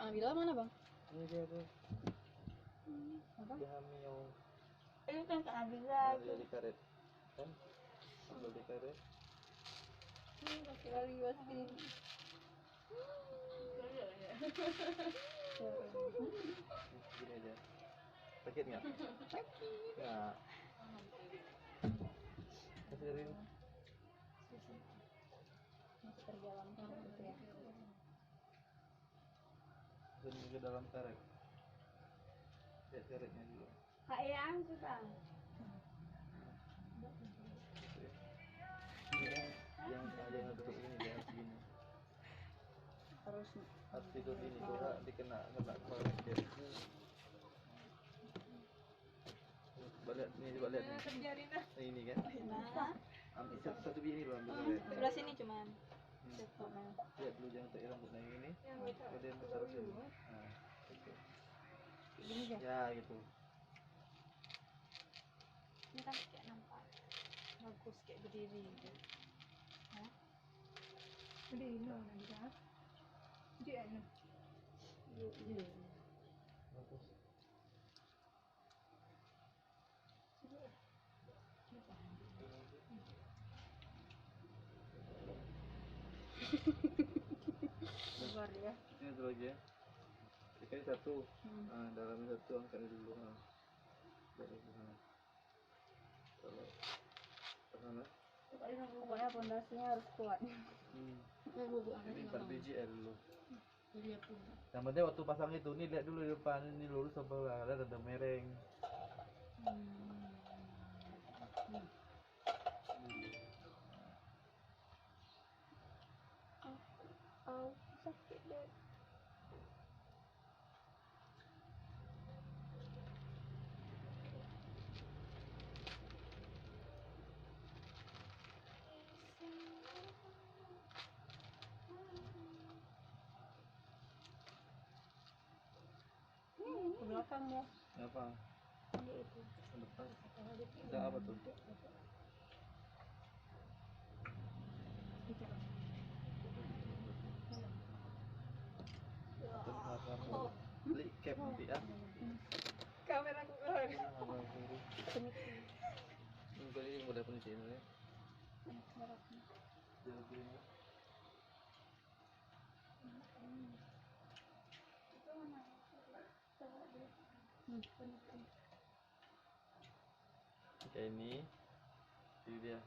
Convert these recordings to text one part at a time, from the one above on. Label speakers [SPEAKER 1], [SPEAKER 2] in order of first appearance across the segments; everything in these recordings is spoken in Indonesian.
[SPEAKER 1] Bila mana bang?
[SPEAKER 2] Ini dia tuh.
[SPEAKER 1] Apa?
[SPEAKER 2] Dia hamil.
[SPEAKER 3] Ini kan Kak Nabila
[SPEAKER 2] Dia di karet. Kan? Ambil di karet.
[SPEAKER 3] Pakai lagi pasti.
[SPEAKER 2] Gini aja. Sakit nggak?
[SPEAKER 1] Sakit.
[SPEAKER 2] Nggak. Kasih dari ini.
[SPEAKER 1] Masuk ke dalam kamar gitu ya.
[SPEAKER 2] Masukin ke dalam karet. Lihat karetnya dulu.
[SPEAKER 3] Kak Yang suka.
[SPEAKER 2] Jangan duduk ini, jangan segini.
[SPEAKER 1] Harus
[SPEAKER 2] Tidur ini juga kena kepala dia. Coba lihat nih, coba lihat nih. Nah, ini kan. Ambil satu biji ini loh, ambil karet.
[SPEAKER 1] sebelah sini cuman.
[SPEAKER 2] Lihat dulu jangan tarik rambutnya yang ini. Kemudian taruh sini. Nah, gitu.
[SPEAKER 1] Gini aja.
[SPEAKER 2] Ya gitu.
[SPEAKER 1] Ini kan kayak nampak bagus kayak berdiri gitu. Ya.
[SPEAKER 3] Berdiri mana bisa? Dia anu.
[SPEAKER 2] Bagus.
[SPEAKER 1] Keluar ya.
[SPEAKER 2] Ini dulu aja. Ikan satu. Nah, dalamnya satu angkat dulu. Nah. Dari sana. Kalau sana.
[SPEAKER 1] Pokoknya pondasinya harus kuat.
[SPEAKER 2] Ini 4 biji dulu. Yang penting waktu pasang itu, nih lihat dulu di depan, ini lurus apa ada mereng.
[SPEAKER 1] Sakit deh. Ke belakang ya.
[SPEAKER 2] Apa?
[SPEAKER 1] Itu.
[SPEAKER 2] Ke depan. Ada apa tuh?
[SPEAKER 1] Itu.
[SPEAKER 2] Terus kamu beli cap nanti ya.
[SPEAKER 3] Kamera aku keluar.
[SPEAKER 2] Mungkin ini udah penisi ini ya. Kayak ini dia.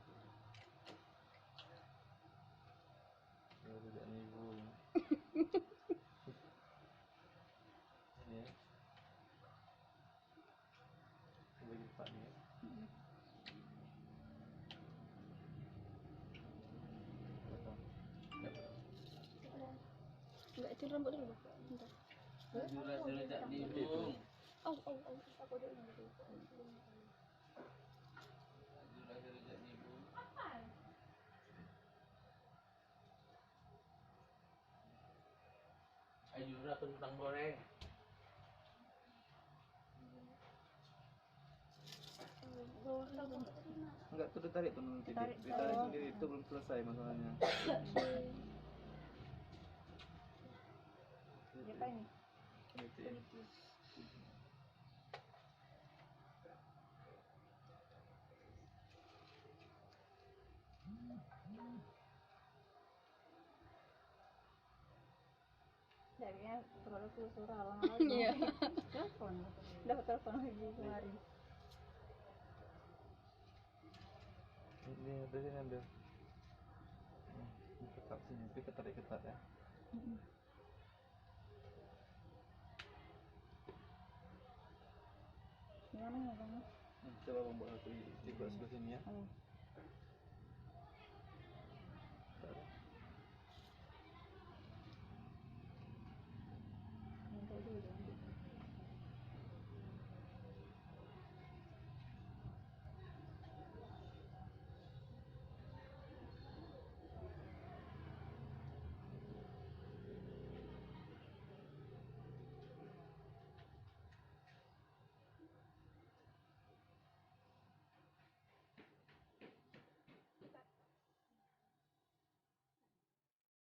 [SPEAKER 2] Tidak nibung. Ini ya. Bagi Pak nih.
[SPEAKER 1] Enggak, itu rambut dulu, Bang. Bentar.
[SPEAKER 2] Jurus tak nibung.
[SPEAKER 1] Aku dulu.
[SPEAKER 2] Jurus tak nibung. Ayo kentang goreng. Enggak tuh ditarik tuh nanti. Ditarik sendiri itu belum selesai masalahnya.
[SPEAKER 1] Apa ini?
[SPEAKER 2] Itu ya.
[SPEAKER 1] Jadinya terlalu suara lama-lama. Iya. Telepon. Dapat telepon lagi kemarin.
[SPEAKER 2] Ini dari sini ambil. Ketat sini, tapi ketat ya.
[SPEAKER 1] Gimana ya, Bang?
[SPEAKER 2] Coba membuat aku di sebelah sini ya.